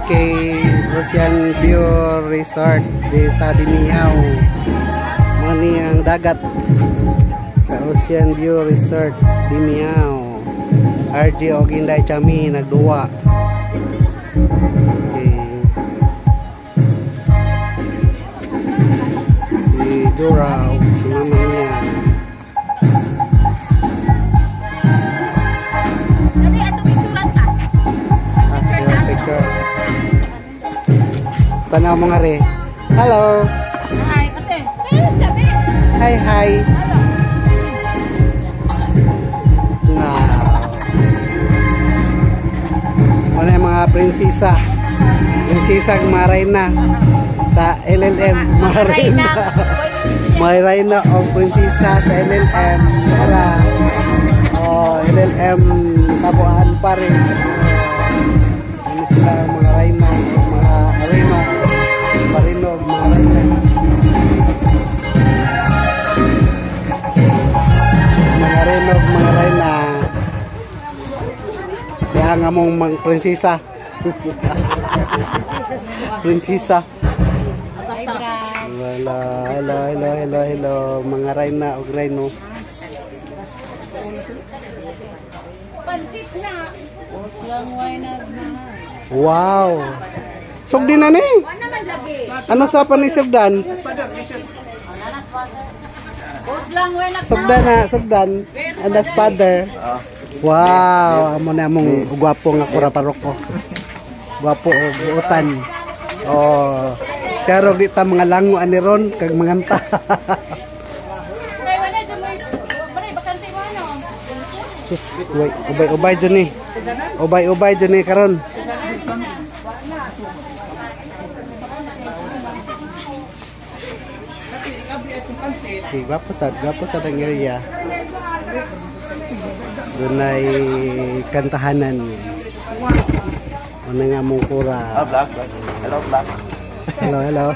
kay Ocean View Resort sa Dimiao. Mani ang dagat sa Ocean View Resort Dimiao. RJ og Inday Chami nagduwa. Okay. Si Dura si mama niya. Tanaw mga re. Hello. Hi, ate. Hi, hi. Ano yung mga prinsesa? Prinsesang Marina sa LLM. Marina. Marina o prinsesa sa LLM. Para LLM Tabuan Paris. Ano sila mga Reina, mga Areno. Marino, mga Reina. Mga Reno, mga Reina. Kaya nga mong mga prinsesa. Prinsesa. Hello. Mga Reina o Reno. Pansit na. Oslang wine na. Wow. Sugdi na ni. Ano sa pa ni Sugdan? Sugdan. And as father. Wow, amo na mong gwapo nga kura-paroko. Gwapo og buotan. Oh, siya ro di ta mga lango ani ron kag manganta. Sus, ubay dyan eh. Ubay dyan eh karon. Okay, gwapo sad ang area. Doon ay kantahanan. Ano nga mong kura. Hello, Black. Hello.